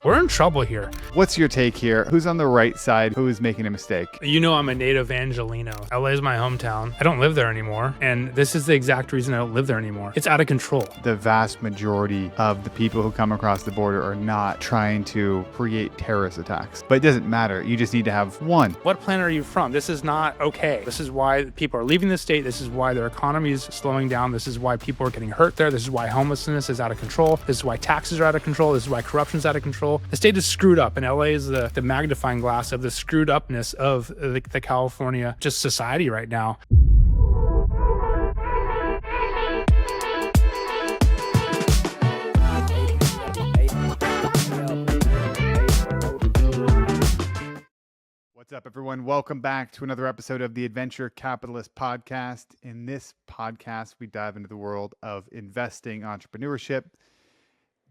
We're in trouble here. What's your take here? Who's on the right side? Who is making a mistake? You know I'm a native Angelino. LA is my hometown. I don't live there anymore. And this is the exact reason I don't live there anymore. It's out of control. The vast majority of the people who come across the border are not trying to create terrorist attacks. But it doesn't matter. You just need to have one. What planet are you from? This is not okay. This is why people are leaving the state. This is why their economy is slowing down. This is why people are getting hurt there. This is why homelessness is out of control. This is why taxes are out of control. This is why corruption is out of control. The state is screwed up, and LA is the magnifying glass of the screwed upness of the California just society right now. What's up, everyone? Welcome back to another episode of the Adventure Capitalist Podcast. In this podcast, we dive into the world of investing, entrepreneurship,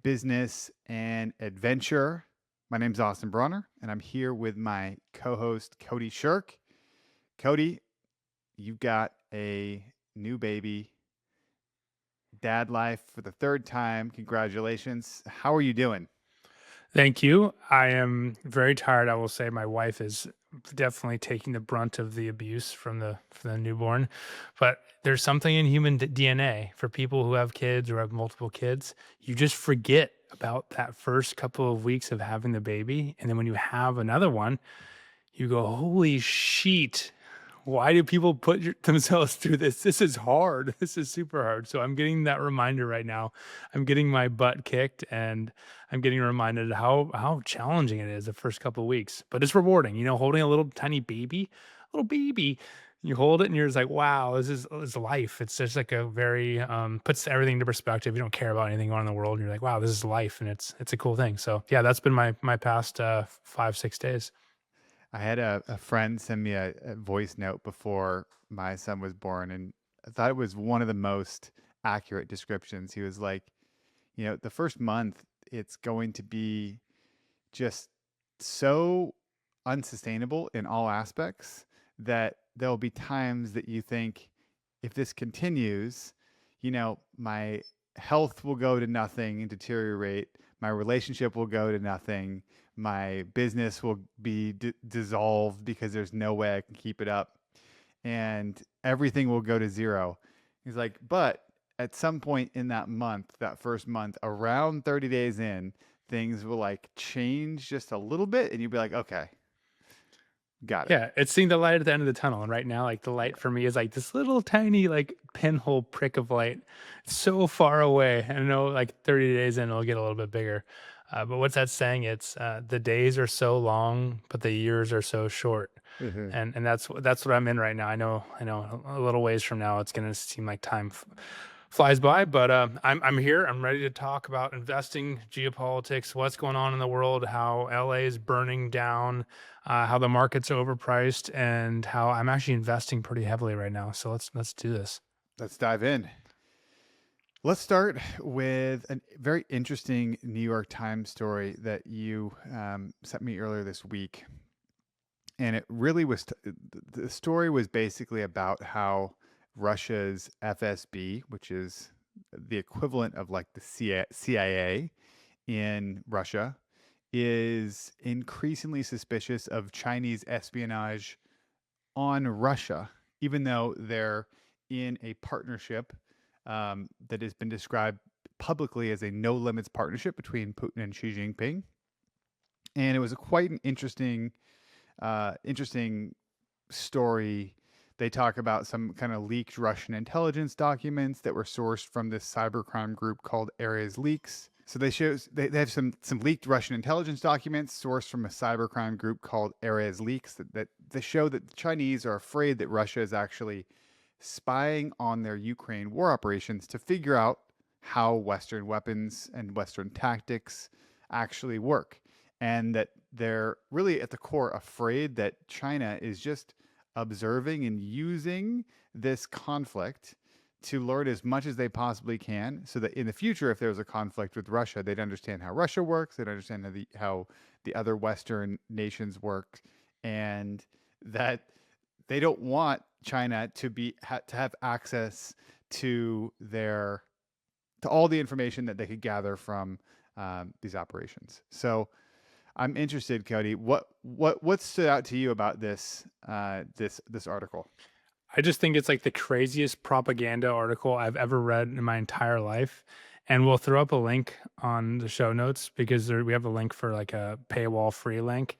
business, and adventure. My name's Austin Bronner, and I'm here with my co-host, Cody Shirk. Cody, you've got a new baby, dad life for the third time. Congratulations. How are you doing? Thank you. I am very tired. I will say my wife is definitely taking the brunt of the abuse from the newborn, but there's something in human DNA for people who have kids or have multiple kids. You just forget about that first couple of weeks of having the baby, and then when you have another one, you go, holy shit. Why do people put themselves through this? This is hard. This is super hard. So I'm getting that reminder right now. I'm getting my butt kicked, and I'm getting reminded how challenging it is the first couple of weeks. But it's rewarding. You know, holding a little tiny baby, you hold it and you're just like, wow, this is life. It's just like a very puts everything into perspective. You don't care about anything going on in the world. And you're like, wow, this is life, and it's a cool thing. So yeah, that's been my past 5-6 days. I had a friend send me a voice note before my son was born, and I thought it was one of the most accurate descriptions. He was like, you know, the first month, it's going to be just so unsustainable in all aspects that there'll be times that you think, if this continues, you know, my health will go to nothing and deteriorate. My relationship will go to nothing. My business will be dissolved because there's no way I can keep it up. And everything will go to zero. He's like, but at some point in that month, that first month, around 30 days in, things will like change just a little bit. And you'll be like, okay, got it. Yeah, it's seeing the light at the end of the tunnel. And right now, like the light for me is like this little tiny like pinhole prick of light. It's so far away. I know like 30 days in, it'll get a little bit bigger. But what's that saying? It's the days are so long, but the years are so short. Mhm. And that's what I'm in right now. I know a little ways from now, it's going to seem like time flies by, but I'm here. I'm ready to talk about investing, geopolitics, what's going on in the world, how LA is burning down, how the market's overpriced, and how I'm actually investing pretty heavily right now. So let's do this. Let's dive in. Let's start with a very interesting New York Times story that you sent me earlier this week. And it really was, the story was basically about how Russia's FSB, which is the equivalent of like the CIA in Russia, is increasingly suspicious of Chinese espionage on Russia, even though they're in a partnership that has been described publicly as a no limits partnership between Putin and Xi Jinping. And it was quite an interesting story. They talk about some kind of leaked Russian intelligence documents that were sourced from this cybercrime group called Ares Leaks. So they have some leaked Russian intelligence documents sourced from a cybercrime group called Ares Leaks that they show that the Chinese are afraid that Russia is actually spying on their Ukraine war operations to figure out how Western weapons and Western tactics actually work. And that they're really at the core afraid that China is just observing and using this conflict to learn as much as they possibly can, so that in the future, if there's a conflict with Russia, they'd understand how Russia works, they'd understand how the other Western nations work, and that they don't want China to have access to all the information that they could gather from these operations. So I'm interested, Cody. What stood out to you about this article? I just think it's like the craziest propaganda article I've ever read in my entire life. And we'll throw up a link on the show notes because we have a link for like a paywall free link.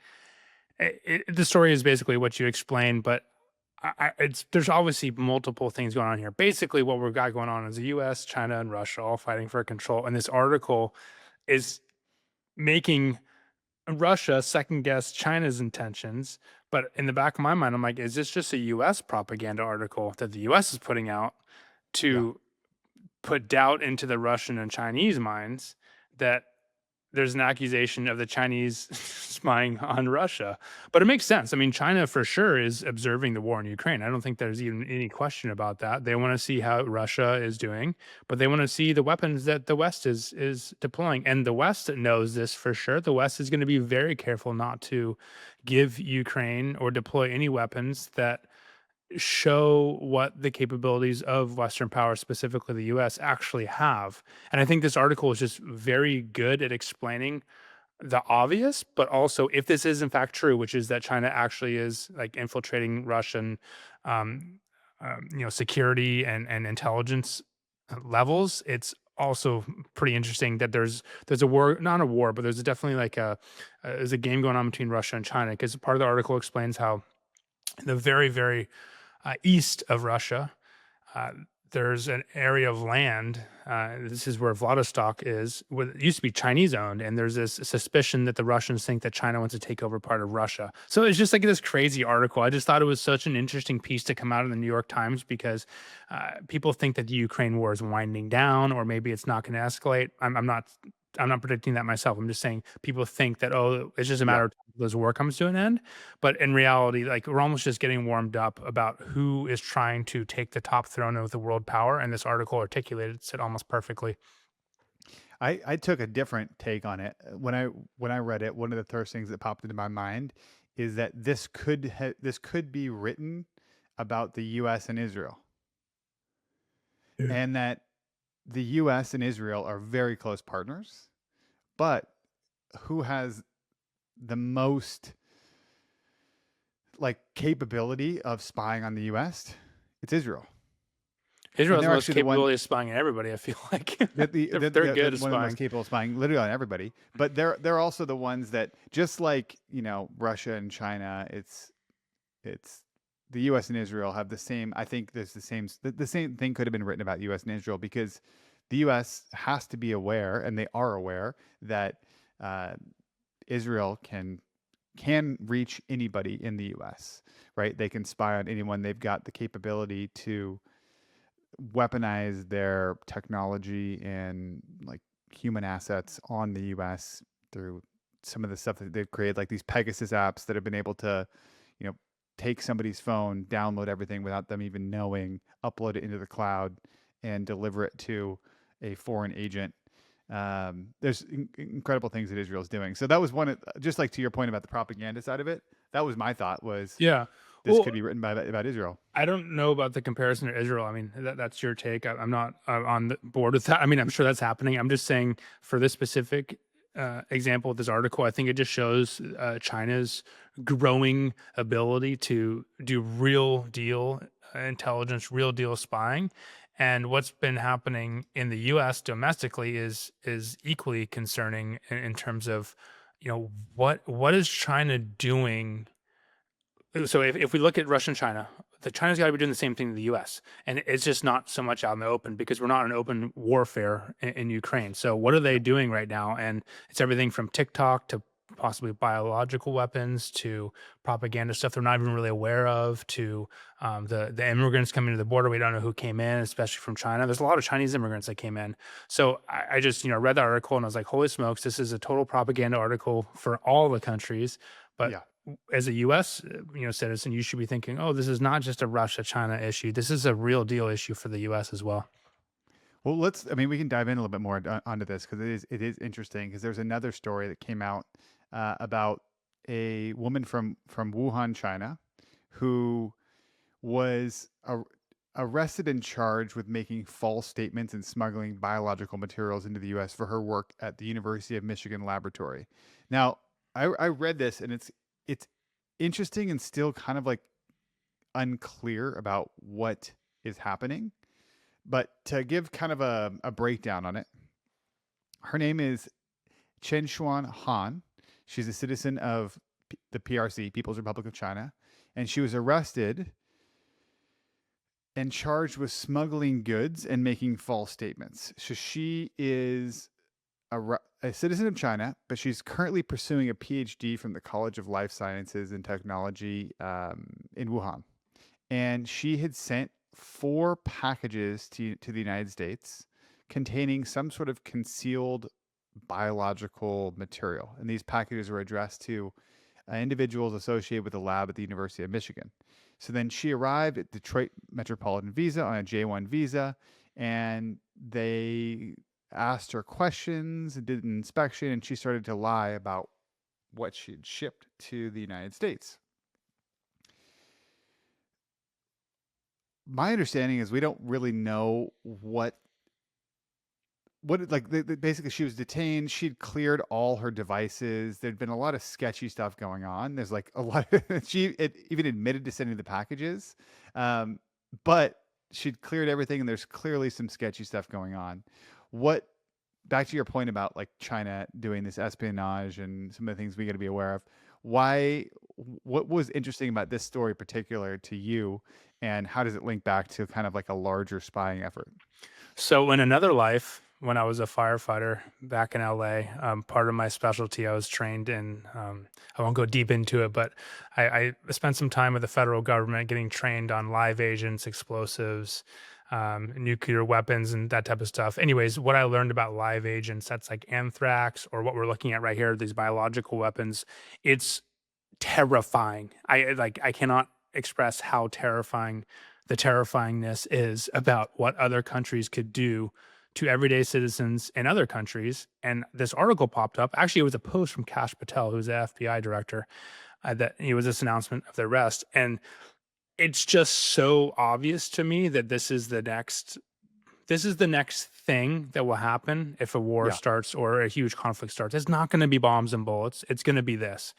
The story is basically what you explained, but it's there's obviously multiple things going on here. Basically, what we've got going on is the U.S., China, and Russia all fighting for control, and this article is making Russia second guess China's intentions. But in the back of my mind, I'm like, is this just a US propaganda article that the US is putting out Yeah. to put doubt into the Russian and Chinese minds that there's an accusation of the Chinese spying on Russia? But it makes sense. I mean, China for sure is observing the war in Ukraine. I don't think there's even any question about that. They want to see how Russia is doing, but they want to see the weapons that the West is deploying. And the West knows this for sure. The West is going to be very careful not to give Ukraine or deploy any weapons that show what the capabilities of Western power, specifically the US, actually have. And I think this article is just very good at explaining the obvious, but also if this is in fact true, which is that China actually is like infiltrating Russian, um, security and intelligence levels. It's also pretty interesting that there's a war, not a war, but there's definitely like there's a game going on between Russia and China because part of the article explains how in the very east of Russia. Uh, there's an area of land. This is where Vladivostok is. It used to be Chinese owned, and there's this suspicion that the Russians think that China wants to take over part of Russia. So it's just like this crazy article. I just thought it was such an interesting piece to come out of the New York Times because people think that the Ukraine war is winding down, or maybe it's not going to escalate. I'm not. I'm not predicting that myself. I'm just saying people think that it's just a Yeah. matter of time until this war comes to an end. But in reality, like we're almost just getting warmed up about who is trying to take the top throne of the world power. And this article articulated it almost perfectly. I took a different take on it when I read it. One of the first things that popped into my mind is that this could be written about the U.S. and Israel, Yeah. and that the U.S. and Israel are very close partners, but who has the most like capability of spying on the U.S.? It's Israel, Israel and has the they're most actually the one capability of spying on everybody, I feel like. that They're good at one of the most spying. capable of spying literally on everybody. But they're also the ones that, just like Russia and China, it's the U.S. and Israel have the same. I think there's the same thing could have been written about U.S. and Israel because the U.S. has to be aware, and they are aware that uh, Israel can reach anybody in the U.S. Right? They can spy on anyone. They've got the capability to weaponize their technology and like human assets on the US through some of the stuff that they've created, like these Pegasus apps that have been able to, you know, take somebody's phone, download everything without them even knowing, upload it into the cloud, and deliver it to a foreign agent. There's incredible things that Israel's doing. So that was just like to your point about the propaganda side of it. That was my thought was Yeah. this Well, could be written by about Israel. I don't know about the comparison to Israel. I mean, that's your take. I'm not on the board with that. I mean, I'm sure that's happening. I'm just saying for this specific example with this article, I think it just shows China's growing ability to do real deal intelligence, real deal spying. And what's been happening in the U.S. domestically is equally concerning in terms of, what is China doing. So if we look at Russia and China, the China's got to be doing the same thing to the U.S. and it's just not so much out in the open because we're not in open warfare in Ukraine. So what are they doing right now? And it's everything from TikTok to possibly biological weapons to propaganda stuff they're not even really aware of to the immigrants coming to the border. We don't know who came in, especially from China. There's a lot of Chinese immigrants that came in. So I just read that article and I was like, holy smokes, this is a total propaganda article for all the countries. But Yeah. as a U.S. Citizen, you should be thinking, "Oh, this is not just a Russia-China issue. This is a real deal issue for the U.S. as well." Well, I mean, we can dive in a little bit more onto this because it is interesting because there's another story that came out about a woman from Wuhan, China, who was arrested and charged with making false statements and smuggling biological materials into the U.S. for her work at the University of Michigan laboratory. Now, I read this and it's interesting and still kind of like unclear about what is happening. But to give kind of a breakdown on it, her name is Chen Xuan Han. She's a citizen of the PRC, People's Republic of China, and she was arrested and charged with smuggling goods and making false statements. So she is a citizen of China, but she's currently pursuing a PhD from the College of Life Sciences and Technology in Wuhan. And she had sent 4 packages to the United States containing some sort of concealed biological material. And these packages were addressed to individuals associated with the lab at the University of Michigan. So then she arrived at Detroit Metropolitan Visa on a J1 visa, and they asked her questions and did an inspection, and she started to lie about what she had shipped to the United States. My understanding is we don't really know what like basically she was detained. She'd cleared all her devices. There'd been a lot of sketchy stuff going on. There's like a lot she even admitted to sending the packages, um, but she'd cleared everything, and there's clearly some sketchy stuff going on. What Back to your point about like China doing this espionage and some of the things we got to be aware of, why what was interesting about this story particular to you, and how does it link back to kind of like a larger spying effort? So in another life, when I was a firefighter back in LA, part of my specialty, I was trained in. I won't go deep into it, but I spent some time with the federal government getting trained on live agents, explosives, nuclear weapons, and that type of stuff. Anyways, what I learned about live agents, that's like anthrax, or what we're looking at right here, these biological weapons. It's terrifying. I cannot express how terrifying the terrifyingness is about what other countries could do to everyday citizens in other countries. And this article popped up. Actually, it was a post from Kash Patel, who's the FBI director, that it was this announcement of the arrest. And it's just so obvious to me that this is the next thing that will happen if a war Yeah. starts or a huge conflict starts. It's not going to be bombs and bullets. It's going to be this.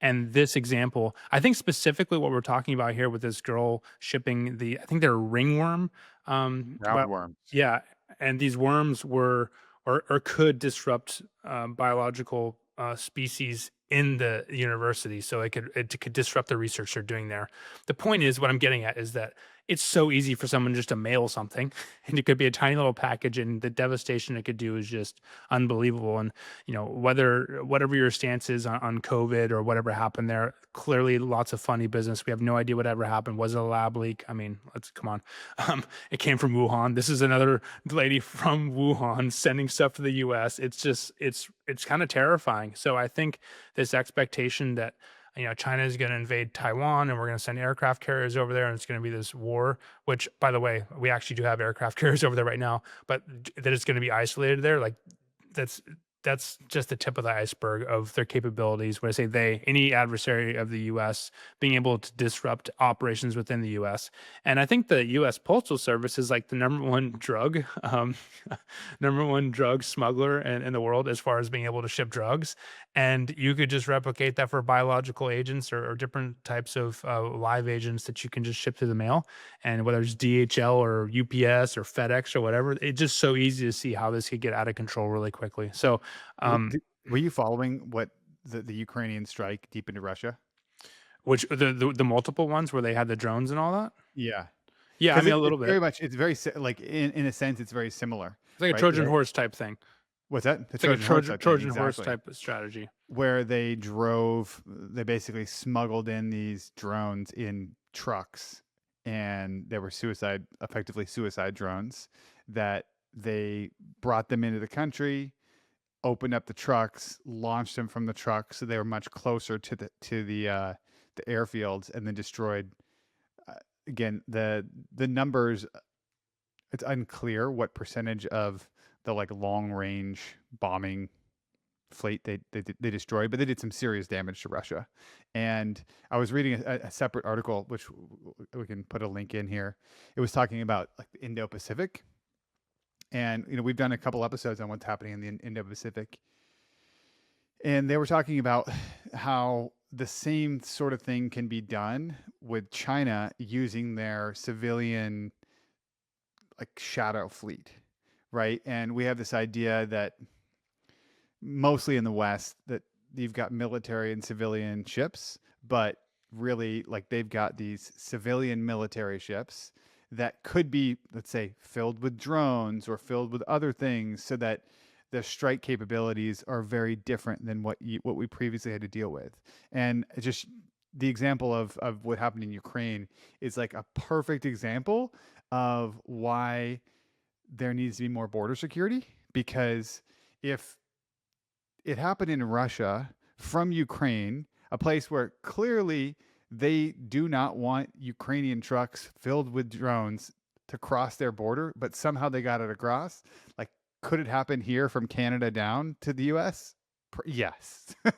And this example, I think specifically what we're talking about here with this girl shipping I think they're ringworm. But Roundworms. yeah, and these worms were or could disrupt biological species in the university, so it could disrupt the research they're doing there. The point is, what I'm getting at is that it's so easy for someone just to mail something, and it could be a tiny little package, and the devastation it could do is just unbelievable. And whatever your stance is on COVID or whatever happened there, clearly lots of funny business. We have no idea whatever happened. Was it a lab leak? I mean, let's come on. It came from Wuhan. This is another lady from Wuhan sending stuff to the US. It's kind of terrifying. So I think this expectation that China is going to invade Taiwan and we're going to send aircraft carriers over there and it's going to be this war, which by the way, we actually do have aircraft carriers over there right now, but that it's going to be isolated there, like that's that's just the tip of the iceberg of their capabilities. When I say they, any adversary of the US being able to disrupt operations within the US. And I think the US Postal Service is like the number one drug, number one drug smuggler in the world as far as being able to ship drugs. And you could just replicate that for biological agents or different types of live agents that you can just ship through the mail. And whether it's DHL or UPS or FedEx or whatever, it's just so easy to see how this could get out of control really quickly. So, um, Were you following what the Ukrainian strike deep into Russia? which the multiple ones where they had the drones and all that? Yeah, Yeah, I because mean a it's little bit. very much it's very like in a sense it's very similar, It's like a right? Trojan horse type thing. What's that? The It's like a Trojan horse type thing, Trojan horse exactly. type of strategy. Where they basically smuggled in these drones in trucks, and they were effectively suicide drones that they brought them into the country, opened up the trucks, launched them from the truck, so they were much closer to the airfields, and then destroyed. Uh, Again, the numbers, it's unclear what percentage of the like long range bombing fleet they destroyed, but they did some serious damage to Russia. And I was reading a separate article, which we can put a link in here. It was talking about like the Indo-Pacific, and we've done a couple episodes on what's happening in the Indo-Pacific, and they were talking about how the same sort of thing can be done with China using their civilian like shadow fleet, right? And we have this idea that mostly in the West that you've got military and civilian ships, but really like they've got these civilian military ships that could be, let's say, filled with drones or filled with other things, so that the strike capabilities are very different than what we previously had to deal with. And just the example of what happened in Ukraine is like a perfect example of why there needs to be more border security, because if it happened in Russia from Ukraine, a place where clearly they do not want Ukrainian trucks filled with drones to cross their border, but somehow they got it across. Like, could it happen here from Canada down to the US? Yes. They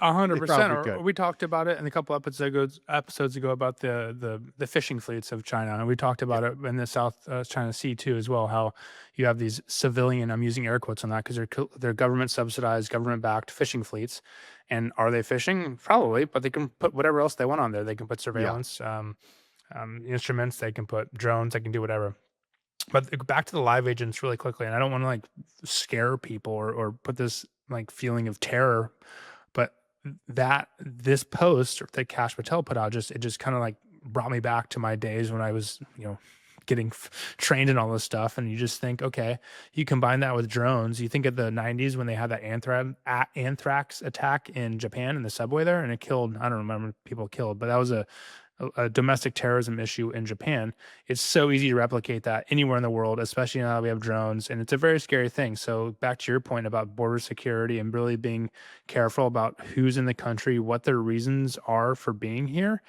100%. probably Or could. we talked about it in a couple episodes ago about the fishing fleets of China, and we talked Yeah. about it in the South China Sea too as well. How you have these civilian, I'm using air quotes on that because they're government subsidized, government backed fishing fleets, and are they fishing? Probably, but they can put whatever else they want on there. They can put Yeah. surveillance instruments, they can put drones, they can do whatever. But back to the live agents really quickly, and I don't want to like scare people or put this like feeling of terror, but that this post that Cash Patel put out it just kind of like brought me back to my days when I was getting trained in all this stuff, and you just think, okay, you combine that with drones. You think of the '90s when they had that anthrax attack in Japan in the subway there, and it killed, I don't remember people killed, but that was a domestic terrorism issue in Japan. It's so easy to replicate that anywhere in the world, especially now that we have drones, and it's a very scary thing. So back to your point about border security and really being careful about who's in the country, what their reasons are for being here,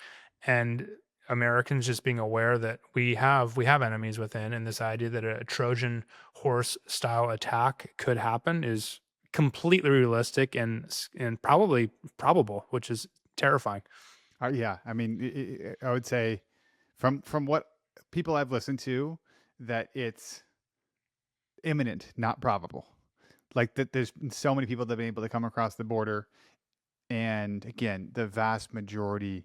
and Americans just being aware that we have enemies within, and this idea that a Trojan horse style attack could happen is completely realistic and probably probable, which is terrifying. Yeah. I mean, I would say from what people I've listened to, that it's imminent, not probable. Like that, there's so many people that have been able to come across the border, and again, the vast majority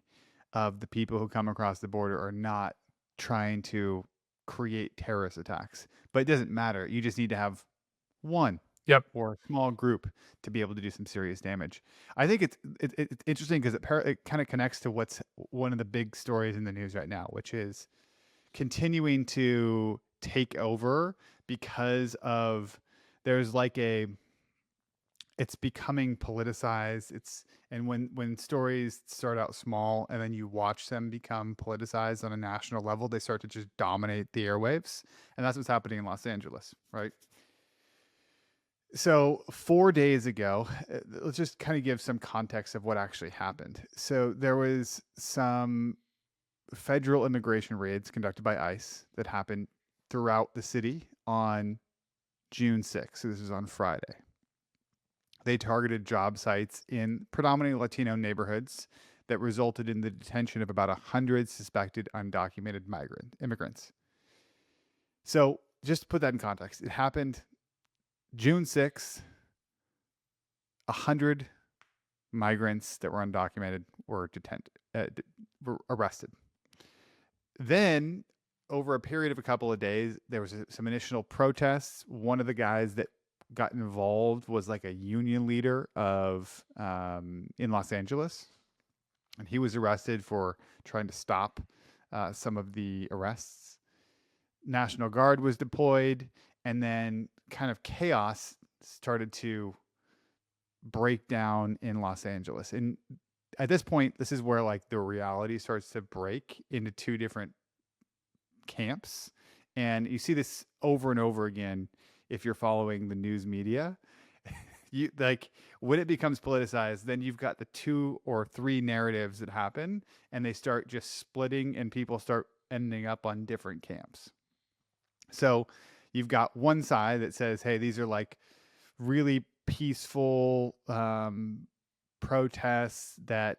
of the people who come across the border are not trying to create terrorist attacks. But it doesn't matter. You just need to have one Yep. or a small group to be able to do some serious damage. I think it's interesting because it kind of connects to what's one of the big stories in the news right now, which is continuing to take over because of there's like a it's becoming politicized. And when stories start out small and then you watch them become politicized on a national level, they start to just dominate the airwaves. And that's what's happening in Los Angeles, right? So 4 days ago, let's just kind of give some context of what actually happened. So there was some federal immigration raids conducted by ICE that happened throughout the city on June 6th. So this is on Friday. They targeted job sites in predominantly Latino neighborhoods that resulted in the detention of about 100 suspected undocumented immigrants. So just to put that in context, it happened June 6th. 100 migrants that were undocumented were arrested. Then, over a period of a couple of days, there was some initial protests. One of the guys that got involved was like a union leader of in Los Angeles, and he was arrested for trying to stop some of the arrests. National Guard was deployed, and then kind of chaos started to break down in Los Angeles. And at this point, this is where like the reality starts to break into two different camps. And you see this over and over again if you're following the news media. You like when it becomes politicized, then you've got the two or three narratives that happen, and they start just splitting, and people start ending up on different camps. So you've got one side that says, hey, these are like really peaceful protests, that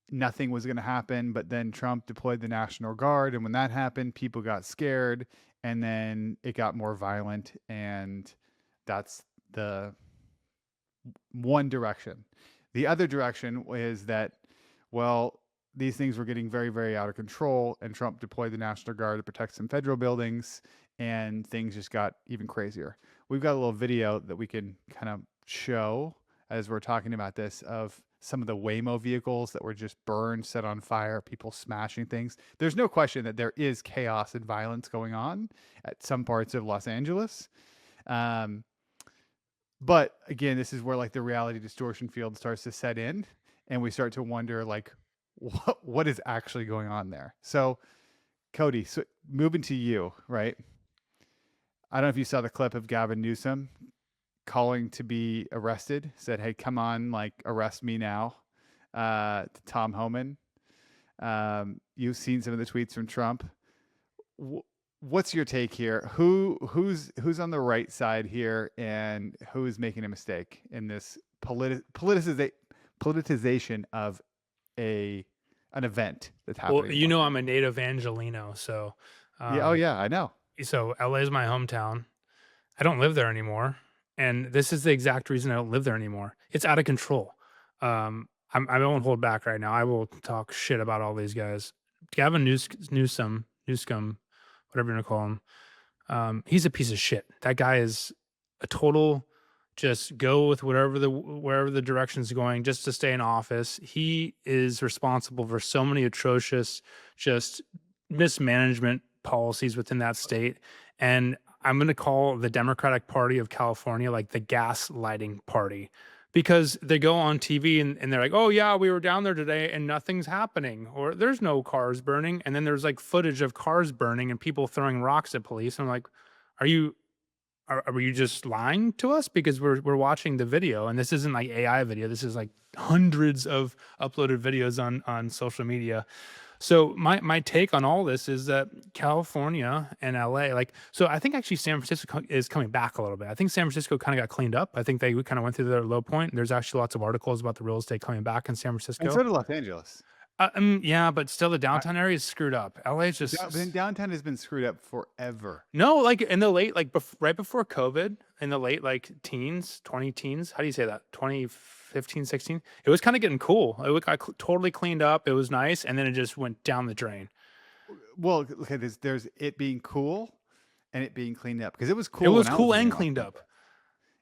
nothing was going to happen. But then Trump deployed the National Guard, and when that happened, people got scared, and then it got more violent, and that's the one direction. The other direction is that, well, these things were getting very, very out of control, and Trump deployed the National Guard to protect some federal buildings, and things just got even crazier. We've got a little video that we can kind of show as we're talking about this, of some of the Waymo vehicles that were just burned, set on fire, people smashing things. There's no question that there is chaos and violence going on at some parts of Los Angeles. Um, but again, this is where like the reality distortion field starts to set in, and we start to wonder like what is actually going on there. So Cody, so moving to you, right? I don't know if you saw the clip of Gavin Newsom calling to be arrested, said, "Hey, come on, like arrest me now," to Tom Homan. You've seen some of the tweets from Trump. What's your take here? Who's on the right side here, and who is making a mistake in this politicization of an event that's happening? Well, you know, I'm a native Angelino, so Yeah. Oh yeah, I know. so LA is my hometown. I don't live there anymore, and this is the exact reason I don't live there anymore. It's out of control. I won't hold back right now. I will talk shit about all these guys. Newsom, whatever you want to call him. He's a piece of shit. That guy is a total just go with wherever the direction's going just to stay in office. He is responsible for so many atrocious just mismanagement policies within that state. And I'm going to call the Democratic Party of California like the gaslighting party, because they go on TV and they're like, oh, yeah, we were down there today and nothing's happening, or there's no cars burning. And then there's like footage of cars burning and people throwing rocks at police. And I'm like, are you are you just lying to us? Because we're watching the video, and this isn't like AI video. This is like hundreds of uploaded videos on social media. So my take on all this is that California and LA, like, so I think actually San Francisco is coming back a little bit. I think San Francisco kind of got cleaned up. I think they kind of went through their low point. There's actually lots of articles about the real estate coming back in San And Francisco. so did Los Angeles. Yeah, but still the I, downtown area is screwed up. LA is downtown has been screwed up forever. no, like in the late, like right before COVID, in the late like teens, 20 teens. How do you say that? 2015, 16. It was kind of getting cool. Got totally cleaned up. It was nice, and then it just went down the drain. Well, okay, there's it being cool and it being cleaned up, because it was cool. It was when I cool living and in cleaned up.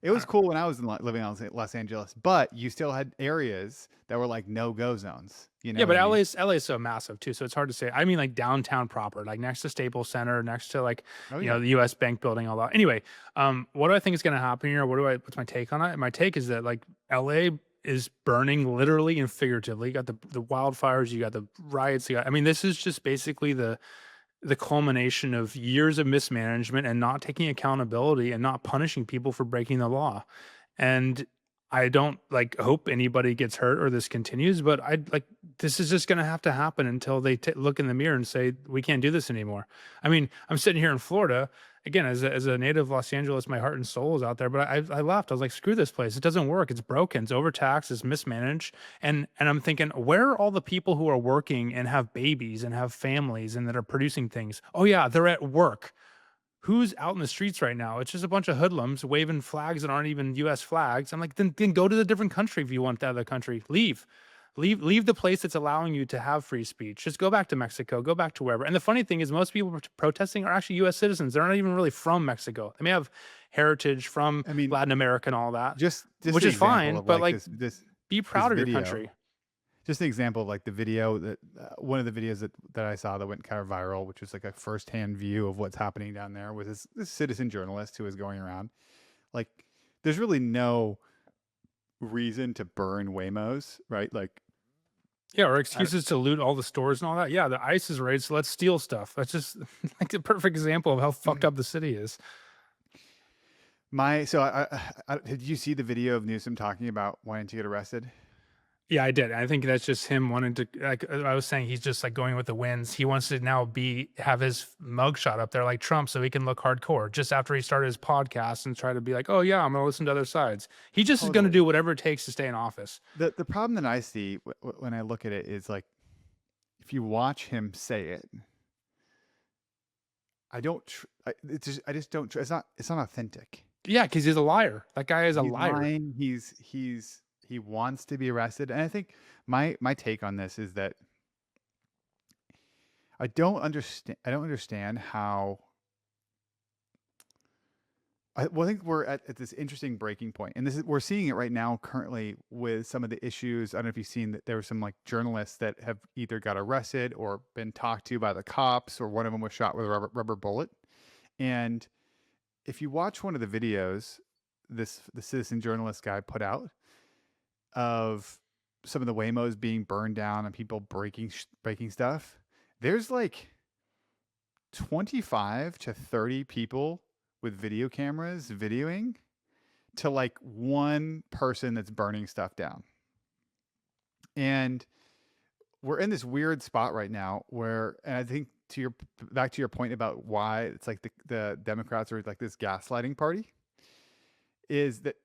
It was cool when I was living in Los Angeles, but you still had areas that were like no-go zones. You know Yeah, what but I mean? LA is so massive too, so it's hard to say. I mean, like downtown proper, like next to Staples Center, next to like Oh you know yeah. the U.S. Bank building, all that. Anyway, what do I think is going to happen here? What's my take on it? My take is that like LA is burning literally and figuratively. You got the wildfires, you got the riots. I mean, this is just basically the culmination of years of mismanagement and not taking accountability and not punishing people for breaking the law. And I don't like hope anybody gets hurt or this continues, but I like this is just going to have to happen until they look in the mirror and say we can't do this anymore. I mean, I'm sitting here in Florida again as a native of Los Angeles. My heart and soul is out there, but I left. I was like, screw this place. It doesn't work. It's broken. It's overtaxed. It's mismanaged. And I'm thinking, where are all the people who are working and have babies and have families and that are producing things? Oh yeah, they're at work. Who's out in the streets right now? It's just a bunch of hoodlums waving flags that aren't even US flags. I'm like, then go to the different country if you want that other country. Leave. Leave the place that's allowing you to have free speech. Just go back to Mexico, go back to wherever. And the funny thing is most people protesting are actually US citizens. They're not even really from Mexico. They may have heritage from I mean, Latin America and all that, just which an is fine, example of but like like this be proud of your video. country. Just an example of like the video that one of the videos that I saw that went kind of viral, which was like a firsthand view of what's happening down there, was this citizen journalist who was going around. Like, there's really no reason to burn Waymos, right? Like, Yeah, or excuses to loot all the stores and all that. Yeah, the ICE is raid, so let's steal stuff. That's just like a perfect example of how fucked up the city is. did you see the video of Newsom talking about wanting to get arrested? Yeah, I did. I think that's just him wanting to, like I was saying, he's just like going with the winds. He wants to now have his mugshot up there like Trump so he can look hardcore just after he started his podcast and try to be like, oh yeah, I'm gonna listen to other sides. He just is gonna Totally. do whatever it takes to stay in office. The problem that I see when I look at it is like, if you watch him say it, I just don't. It's not authentic. Yeah, because he's a liar. That guy is a He's liar. lying. He wants to be arrested, and I think my take on this is that I don't understand. I don't understand how. I think we're at this interesting breaking point, and we're seeing it right now currently with some of the issues. I don't know if you've seen that there were some like journalists that have either got arrested or been talked to by the cops, or one of them was shot with a rubber bullet. And if you watch one of the videos, the citizen journalist guy put out of some of the Waymos being burned down and people breaking stuff, there's like 25 to 30 people with video cameras videoing to like one person that's burning stuff down. And we're in this weird spot right now where, and I think back to your point about why it's like the Democrats are like this gaslighting party, is that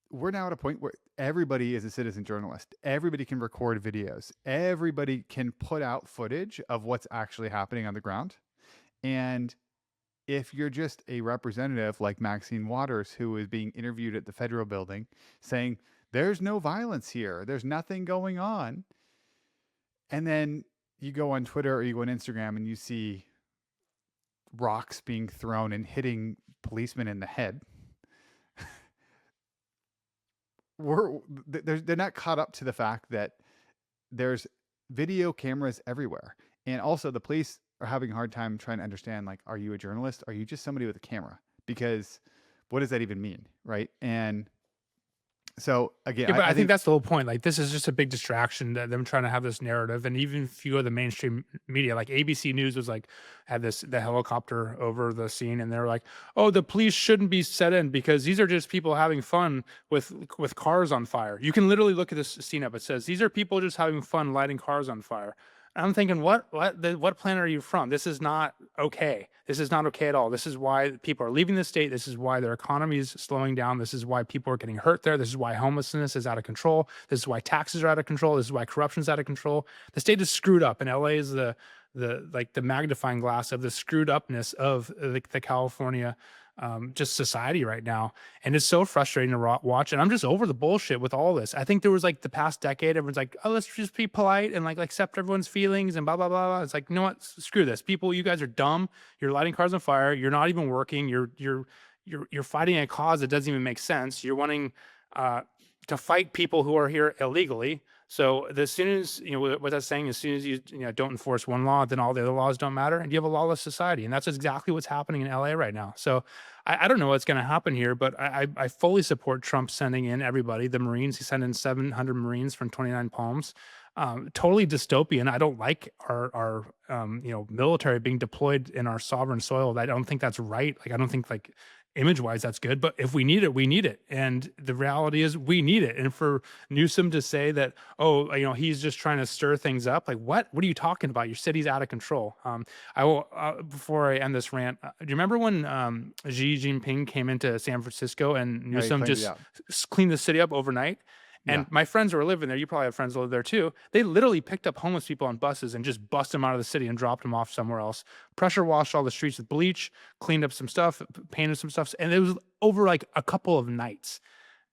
we're now at a point where everybody is a citizen journalist. Everybody can record videos. Everybody can put out footage of what's actually happening on the ground. And if you're just a representative like Maxine Waters, who is being interviewed at the federal building saying, there's no violence here, there's nothing going on. And then you go on Twitter or you go on Instagram and you see rocks being thrown and hitting policemen in the head. They're not caught up to the fact that there's video cameras everywhere. And also the police are having a hard time trying to understand, like, are you a journalist? Are you just somebody with a camera? Because what does that even mean? Right. And so again, Yeah, but I I think think that's the whole point. Like, this is just a big distraction that them trying to have this narrative. And even if you go to the mainstream media, like ABC News was like, had the helicopter over the scene, and they're like, "Oh, the police shouldn't be set in because these are just people having fun with cars on fire." You can literally look at this scene up. It says these are people just having fun lighting cars on fire. I'm thinking, what planet are you from? This is not okay. This is not okay at all. This is why people are leaving the state. This is why their economy is slowing down. This is why people are getting hurt there. This is why homelessness is out of control. This is why taxes are out of control. This is why corruption is out of control. The state is screwed up, and LA is the magnifying glass of the screwed upness of the California just society right now. And it's so frustrating to watch. And I'm just over the bullshit with all this. I think there was like the past decade, everyone's like, oh, let's just be polite and like accept everyone's feelings and blah, blah, blah, blah. It's like, you know what? Screw this. People, you guys are dumb. You're lighting cars on fire. You're not even working. You're fighting a cause that doesn't even make sense. You're wanting to fight people who are here illegally. So as soon as, you know, what that's saying, as soon as you don't enforce one law, then all the other laws don't matter, and you have a lawless society. And that's exactly what's happening in LA right now. So I don't know what's going to happen here, but I fully support Trump sending in everybody, the Marines. He sent in 700 Marines from 29 Palms. Totally dystopian. I don't like our military being deployed in our sovereign soil. I don't think that's right. Like, I don't think, like, image wise that's good, but if we need it, we need it. And the reality is we need it. And for Newsom to say that, oh, he's just trying to stir things up, like, what are you talking about? Your city's out of control. I will before I end this rant, do you remember when Xi Jinping came into San Francisco and yeah, Newsom just cleaned the city up overnight? And yeah. my friends who are living there, you probably have friends who live there too. They literally picked up homeless people on buses and just bust them out of the city and dropped them off somewhere else. Pressure washed all the streets with bleach, cleaned up some stuff, painted some stuff, and it was over like a couple of nights.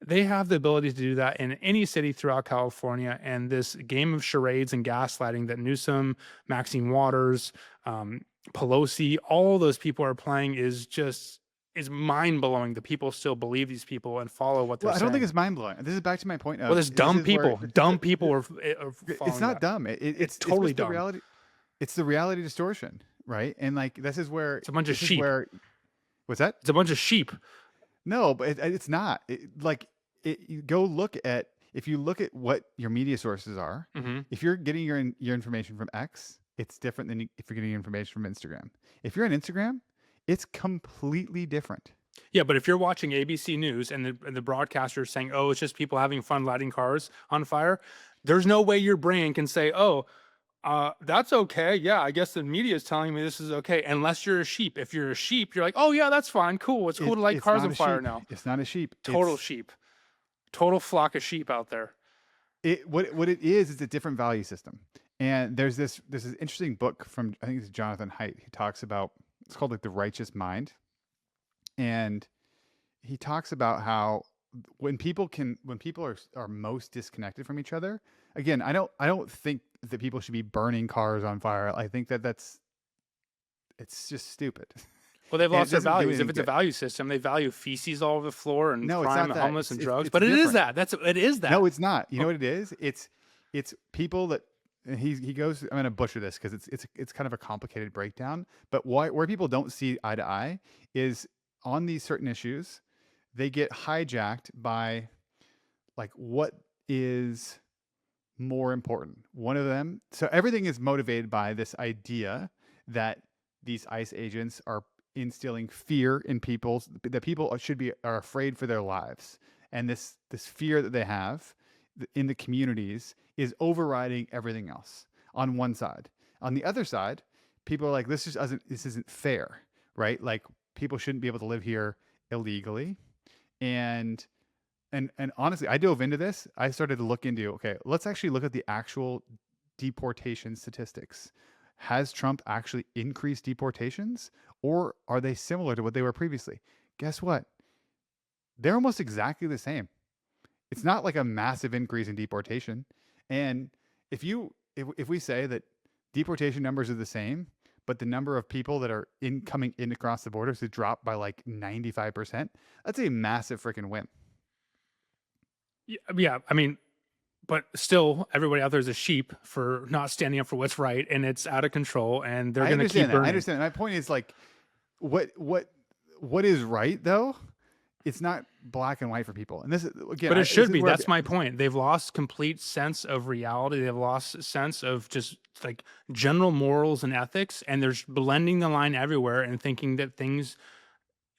They have the ability to do that in any city throughout California. And this game of charades and gaslighting that Newsom, Maxine Waters, Pelosi, all those people are playing is mind blowing. The people still believe these people and follow what they're saying. I don't think it's mind blowing. This is back to my point of, Well, there's dumb people. Dumb people are it's not that. dumb. It's totally dumb. Reality. It's the reality distortion, right? And like, this is where it's a bunch of sheep. What's that? It's a bunch of sheep. No, but it's not. Go look at, if you look at what your media sources are, if you're getting your information from X, it's different than if you're getting information from Instagram. If you're on Instagram, it's completely different. Yeah, but if you're watching ABC News and the broadcaster is saying, oh, it's just people having fun lighting cars on fire, There's no way your brain can say, "Oh, that's okay. Yeah, I guess the media is telling me this is okay." Unless you're a sheep. If you're a sheep, you're like, "Oh yeah, that's fine. Cool. It's cool to light It's cars not on a fire sheep. now." It's not a sheep. Total sheep. Total flock of sheep out there. What it is a different value system. And there's this interesting book from, I think it's Jonathan Haidt. He talks about, it's called like The Righteous Mind. And he talks about how when people are most disconnected from each other, again, I don't think that people should be burning cars on fire. I think it's just stupid. Well, they've And it lost their doesn't do values. If anything it's a good. value system, they value feces all over the floor and No, it's crime not and that. homeless and drugs. It's But it is different. that. It is that. No, it's not. You know what it is? It's people that, and he goes. I'm gonna butcher this because it's kind of a complicated breakdown. But where people don't see eye to eye is on these certain issues, they get hijacked by like what is more important. One of them. So everything is motivated by this idea that these ICE agents are instilling fear in people, that people are afraid for their lives, and this fear that they have in the communities is overriding everything else on one side. On the other side, people are like, this isn't fair, right? Like people shouldn't be able to live here illegally. And and and honestly, I dove into this. I started to look into, okay, let's actually look at the actual deportation statistics. Has Trump actually increased deportations, or are they similar to what they were previously? Guess what? They're almost exactly the same. It's not like a massive increase in deportation. And if we say that deportation numbers are the same, but the number of people that are coming in across the borders has dropped by like 95%, that's a massive freaking win. Yeah. I mean, but still, everybody out there is a sheep for not standing up for what's right, and it's out of control, and they're I going to keep understand that. I burning. understand. My point is like, what what what is right though? It's not black and white for people. And this is again, But it this should is be. where That's my point. They've lost complete sense of reality. They've lost sense of just like general morals and ethics, and they're blending the line everywhere and thinking that things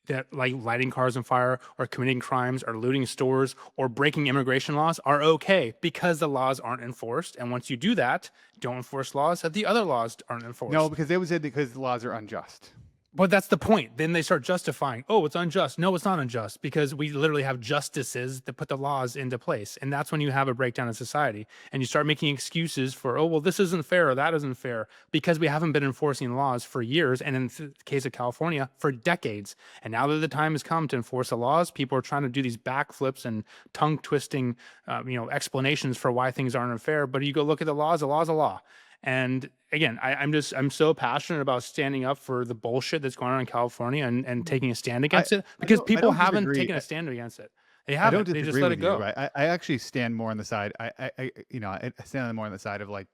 that like lighting cars on fire or committing crimes or looting stores or breaking immigration laws are okay because the laws aren't enforced. And once you do that, don't enforce laws that the other laws aren't enforced. because they would say because the laws are unjust. But that's the point. Then they start justifying, oh, it's unjust. No, it's not unjust because we literally have justices that put the laws into place. And that's when you have a breakdown in society and you start making excuses for, oh, well, this isn't fair or that isn't fair because we haven't been enforcing laws for years. And in the case of California, for decades. And now that the time has come to enforce the laws, people are trying to do these backflips and tongue twisting, explanations for why things aren't unfair. But you go look at the laws, a law's a law. And again, I'm so passionate about standing up for the bullshit that's going on in California and taking a stand against it because I people don't haven't disagree. taken a stand against it. They I don't haven't. They just disagree let with it go. you. Right? I actually stand more on the side. I stand more on the side of like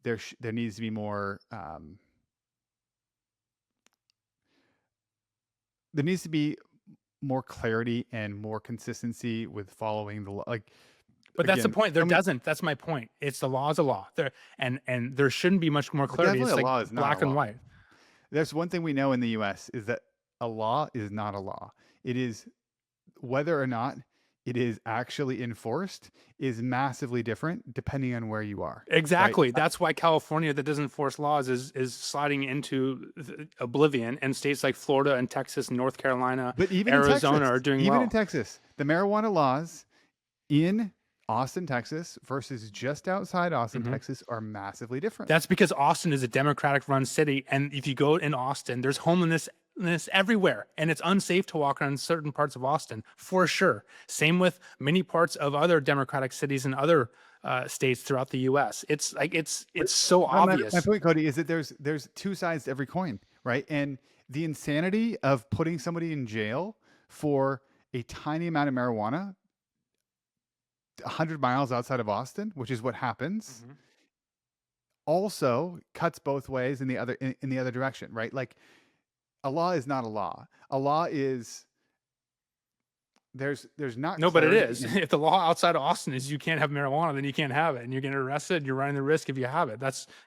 there needs to be more. There needs to be more clarity and more consistency with following the law. Like, But that's the again, point. There doesn't. That's my point. It's the law is a law. There and there shouldn't be much more clarity. It's definitely a like law is not black a and law. white. There's one thing we know in the U.S. is that a law is not a law. It is whether or not it is actually enforced is massively different depending on where you are. Right? Exactly. That's why California that doesn't enforce laws is sliding into oblivion, and states like Florida and Texas and North Carolina, But even Arizona in Texas, are doing even well. in Texas, the marijuana laws in Austin, Texas versus just outside Austin, Texas are massively different. That's because Austin is a Democratic run city. And if you go in Austin, there's homelessness everywhere. And it's unsafe to walk around certain parts of Austin for sure. Same with many parts of other Democratic cities and other states throughout the US. It's like it's so obvious. My point, Cody, is that there's two sides to every coin, right? And the insanity of putting somebody in jail for a tiny amount of marijuana 100 miles outside of Austin, which is what happens, also cuts both ways in the other direction, right? Like a law is not a law. A law is there's not No, but it clarity is. in- If the law outside of Austin is you can't have marijuana, then you can't have it, and you're getting arrested. And you're running the risk if you have it.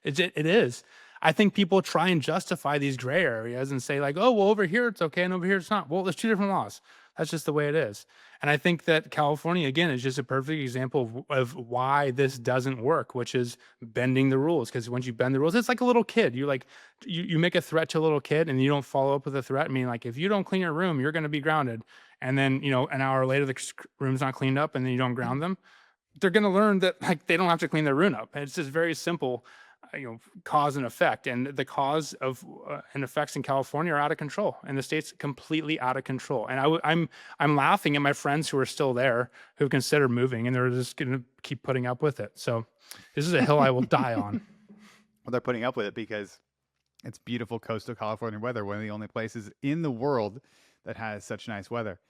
It is. I think people try and justify these gray areas and say like, oh, well, over here it's okay and over here it's not. Well, there's two different laws. That's just the way it is. And I think that California, again, is just a perfect example of why this doesn't work, which is bending the rules. Because once you bend the rules, it's like a little kid. You like you make a threat to a little kid and you don't follow up with a threat. I mean, like if you don't clean your room, you're going to be grounded. And then an hour later, the room's not cleaned up, and then you don't ground them. They're going to learn that like they don't have to clean their room up. It's just very simple, cause and effect. And the cause of and effects in California are out of control, and the state's completely out of control. And I'm laughing at my friends who are still there who consider moving, and they're just going to keep putting up with it. So this is a hill I will die on. Well, they're putting up with it because it's beautiful coastal California weather, one of the only places in the world that has such nice weather.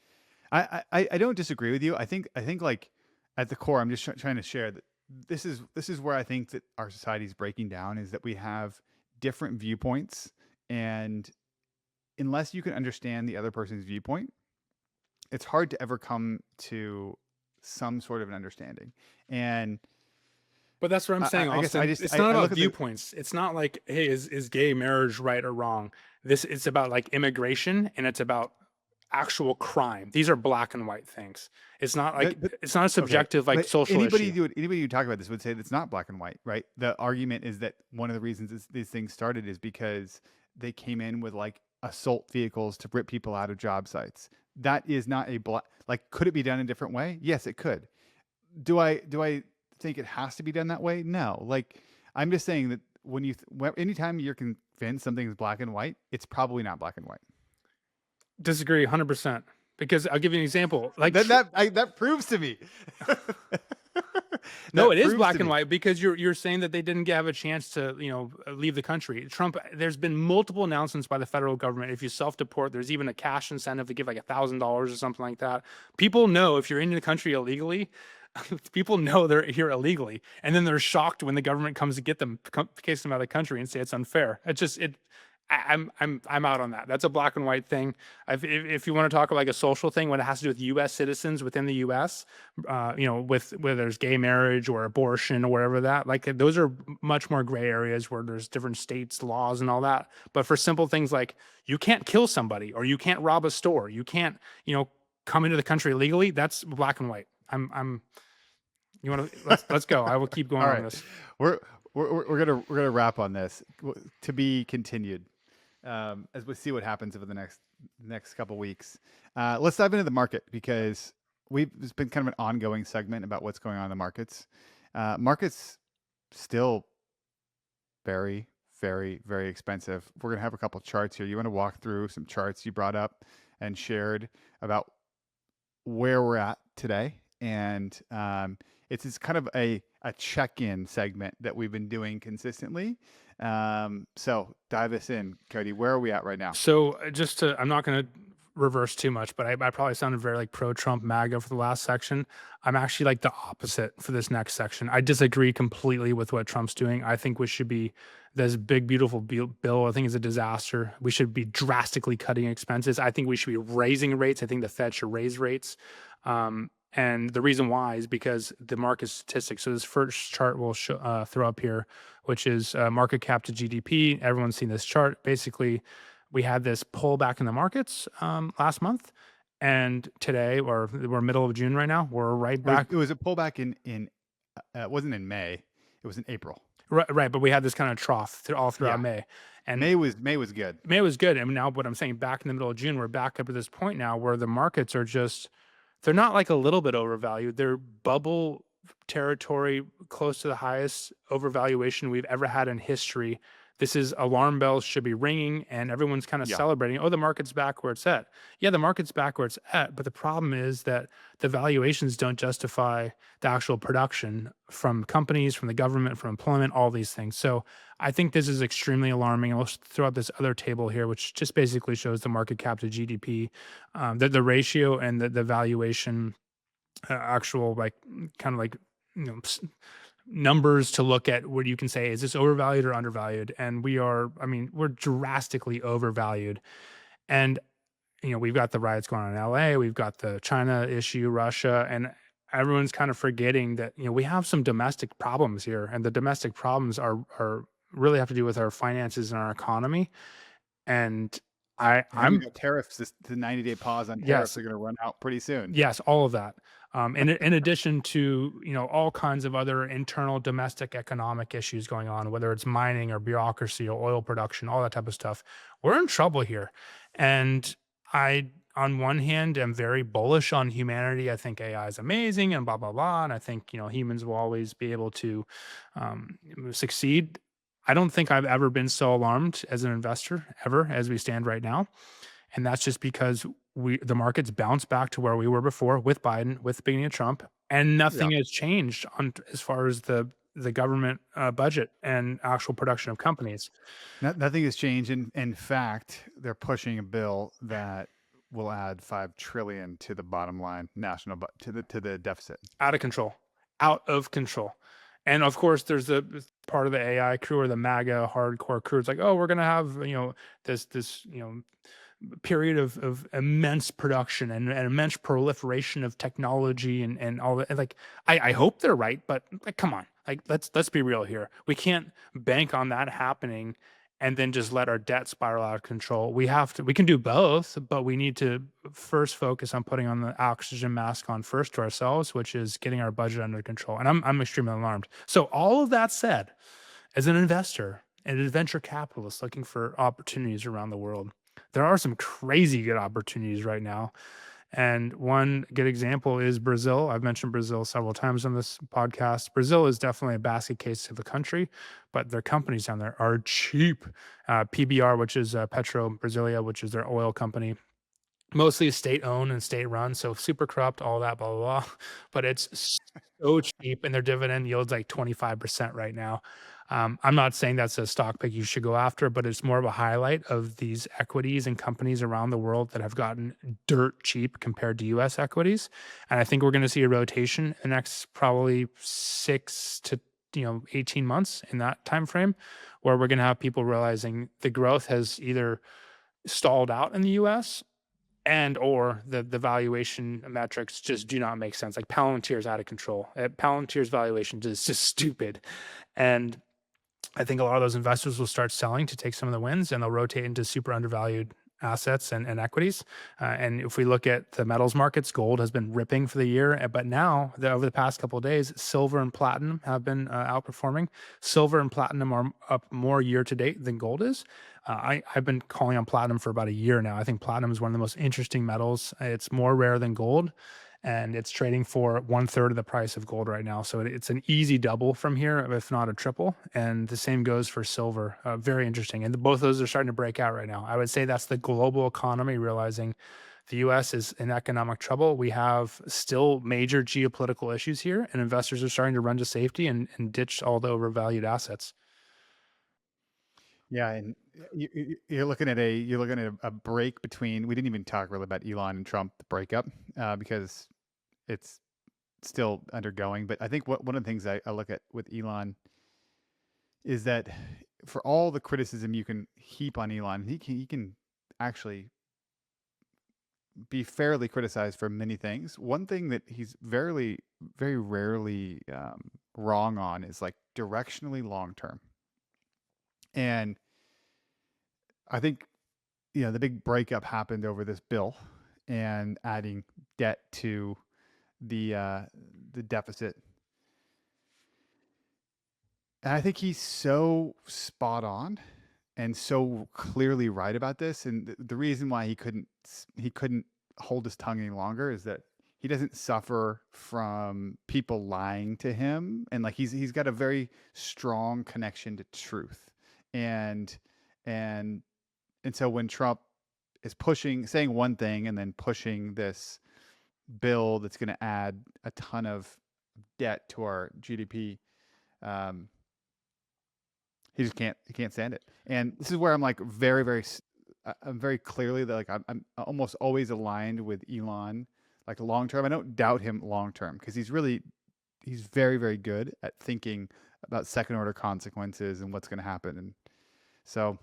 I don't disagree with you. I think like at the core, I'm just trying to share that this is where I think that our society is breaking down, is that we have different viewpoints, and unless you can understand the other person's viewpoint, it's hard to ever come to some sort of an understanding. And But that's what I'm saying, I guess I Austin. just It's not I about look at the viewpoints. It's not like, hey, is gay marriage right or wrong? It's about like immigration, and it's about actual crime. These are black and white things. It's not like but it's not a okay, subjective like but social issue. anybody who talk about this would say it's not black and white, right? The argument is that one of the reasons these things started is because they came in with like assault vehicles to rip people out of job sites. That is not a black, like, could it be done a different way? Yes, it could. Do I think it has to be done that way? No. Like, I'm just saying that anytime you're convinced something is black and white, it's probably not black and white. Disagree 100%. Because I'll give you an example. Like That proves to me. no, That it is proves black to and me. white because you're saying that they didn't have a chance to, leave the country. Trump, there's been multiple announcements by the federal government. If you self-deport, there's even a cash incentive to give like $1,000 or something like that. People know if you're in the country illegally, people know they're here illegally, and then they're shocked when the government comes to get them, case them out of the country, and say it's unfair. It's just it. I'm out on that. That's a black and white thing. If you want to talk about like a social thing, when it has to do with U.S. citizens within the U.S., with whether there's gay marriage or abortion or wherever that, like those are much more gray areas where there's different states, laws, and all that. But for simple things like you can't kill somebody or you can't rob a store, you can't, come into the country illegally. That's black and white. I'm. You want to let's go. I will keep going All on right, this. we're gonna wrap on this, to be continued, as we see what happens over the next couple weeks. Let's dive into the market, because it's been kind of an ongoing segment about what's going on in the markets. Markets still very, very, very expensive. We're gonna have a couple charts here. You want to walk through some charts you brought up and shared about where we're at today, and it's kind of a check-in segment that we've been doing consistently. So dive us in, Cody. Where are we at right now? So I'm not going to reverse too much, but I probably sounded very like pro-Trump MAGA for the last section. I'm actually like the opposite for this next section. I disagree completely with what Trump's doing. I think we should be this big, beautiful bill. I think is a disaster. We should be drastically cutting expenses. I think we should be raising rates. I think the Fed should raise rates. And the reason why is because the market statistics. So this first chart we'll throw up here, which is market cap to GDP. Everyone's seen this chart. Basically, we had this pullback in the markets last month, and today, or we're middle of June right now, we're right back. It was a pullback in it wasn't in May. It was in April. Right, but we had this kind of trough all throughout May, and May was good. May was good, and now what I'm saying, back in the middle of June, we're back up to this point now where the markets are just. They're not like a little bit overvalued. They're bubble territory, close to the highest overvaluation we've ever had in history. This is alarm bells should be ringing, and everyone's kind of celebrating. Oh, the market's back where it's at. Yeah, the market's back where it's at, but the problem is that the valuations don't justify the actual production from companies, from the government, from employment, all these things. So I think this is extremely alarming. I'll throw out this other table here, which just basically shows the market cap to GDP, the ratio and the valuation, actual like kind of like numbers to look at where you can say, is this overvalued or undervalued? And we're drastically overvalued. And, we've got the riots going on in LA, we've got the China issue, Russia, and everyone's kind of forgetting that, we have some domestic problems here. And the domestic problems are really have to do with our finances and our economy. And And we I'm got tariffs. The 90-day pause on tariffs yes, are going to run out pretty soon. yes, all of that. In addition to, all kinds of other internal domestic economic issues going on, whether it's mining or bureaucracy or oil production, all that type of stuff, we're in trouble here. And I, on one hand, am very bullish on humanity. I think AI is amazing and blah blah blah, and I think humans will always be able to succeed. I don't think I've ever been so alarmed as an investor ever as we stand right now, and that's just because the markets bounced back to where we were before with Biden, with the beginning of Trump, and Yeah. nothing has changed on as far as the government budget and actual production of companies. Nothing has changed. In fact, they're pushing a bill that will add 5 trillion to the bottom line national to the deficit. Out of control, out of control. And of course, there's the part of the AI crew or the MAGA hardcore crew. It's like, oh, we're gonna have this period of immense production and immense proliferation of technology and all that. Like, I hope they're right, but like, come on, like let's be real here. We can't bank on that happening and then just let our debt spiral out of control. We can do both, but we need to first focus on putting on the oxygen mask on first to ourselves, which is getting our budget under control. And I'm extremely alarmed. So all of that said, as an investor and a venture capitalist looking for opportunities around the world, there are some crazy good opportunities right now. And one good example is Brazil. I've mentioned Brazil several times on this podcast. Brazil is definitely a basket case of a country, but their companies down there are cheap. PBR, which is Petro Brasilia, which is their oil company, mostly state owned and state run, so super corrupt, all that, blah, blah, blah. But it's so cheap, and their dividend yield's like 25% right now. I'm not saying that's a stock pick you should go after, but it's more of a highlight of these equities and companies around the world that have gotten dirt cheap compared to US equities. And I think we're going to see a rotation in the next probably 6 to 18 months in that time frame, where we're going to have people realizing the growth has either stalled out in the US and or the valuation metrics just do not make sense. Like Palantir's out of control. Palantir's valuation is just stupid. And I think a lot of those investors will start selling to take some of the wins, and they'll rotate into super undervalued assets and equities. And if we look at the metals markets, gold has been ripping for the year, but now over the past couple of days, silver and platinum have been outperforming. Silver and platinum are up more year to date than gold is. I've been calling on platinum for about a year now. I think platinum is one of the most interesting metals. It's more rare than gold, and it's trading for 1/3 of the price of gold right now. So it's an easy double from here, if not a triple. And the same goes for silver. Very interesting. And both of those are starting to break out right now. I would say that's the global economy realizing the US is in economic trouble. We have still major geopolitical issues here, and investors are starting to run to safety and ditch all the overvalued assets. Yeah, and you're looking at a break between. We didn't even talk really about Elon and Trump, the breakup, because it's still undergoing. But I think one of the things I look at with Elon is that for all the criticism you can heap on Elon, he can actually be fairly criticized for many things. One thing that he's very rarely wrong on is like directionally long term. And I think the big breakup happened over this bill and adding debt to the deficit. And I think he's so spot on and so clearly right about this. And the reason why he couldn't hold his tongue any longer is that he doesn't suffer from people lying to him, and like he's got a very strong connection to truth. And and and so when Trump is saying one thing and then pushing this bill that's going to add a ton of debt to our GDP, um, he can't stand it. And this is where I'm like I'm very clearly that like I'm almost always aligned with Elon, like long term. I don't doubt him long term because he's very very good at thinking about second order consequences and what's going to happen. And so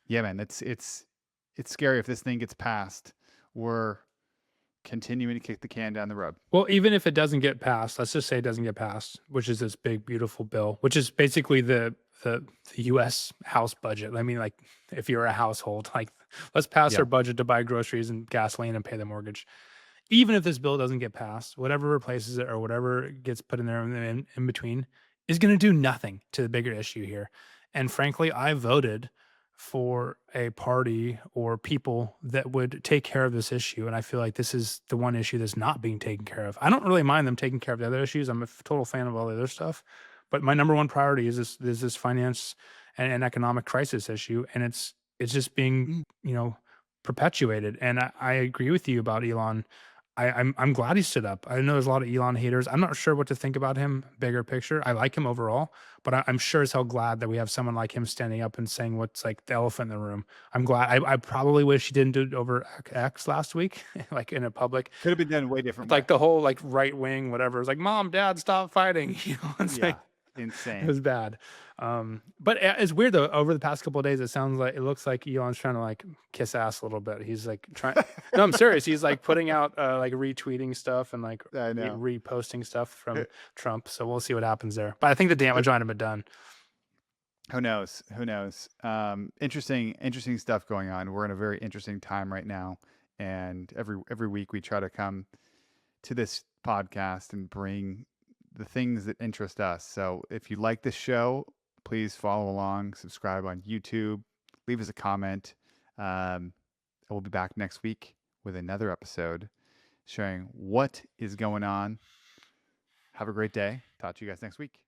yeah, man, it's scary if this thing gets passed. We're continuing to kick the can down the road. Well, even if it doesn't get passed, let's just say it doesn't get passed, which is this big, beautiful bill, which is basically the US House budget. I mean, like if you're a household, like Let's pass our Yeah. budget to buy groceries and gasoline and pay the mortgage. Even if this bill doesn't get passed, whatever replaces it or whatever gets put in there in between is going to do nothing to the bigger issue here. And frankly, I voted for a party or people that would take care of this issue. And I feel like this is the one issue that's not being taken care of. I don't really mind them taking care of the other issues. I'm a total fan of all the other stuff. But my number one priority is this finance and economic crisis issue. And it's just being, perpetuated. And I agree with you about Elon. I'm glad he stood up. I know there's a lot of Elon haters. I'm not sure what to think about him, bigger picture. I like him overall, but I'm sure as hell glad that we have someone like him standing up and saying what's like the elephant in the room. I'm glad. I probably wish he didn't do it over X last week, like in a public. Could have been done a way different way. Like the whole like right wing, whatever. It was like, Mom, Dad, stop fighting. It's Yeah. like it Insane. was bad. But it's weird though. Over the past couple of days, it looks like Elon's trying to like kiss ass a little bit. He's like trying. No, I'm serious. He's like putting out like retweeting stuff and like I know. reposting stuff from Trump. So we'll see what happens there. But I think the damage might have been done. Who knows? Who knows? Interesting stuff going on. We're in a very interesting time right now, and every week we try to come to this podcast and bring the things that interest us. So if you like this show, please follow along, subscribe on YouTube, leave us a comment. We'll be back next week with another episode showing what is going on. Have a great day. Talk to you guys next week.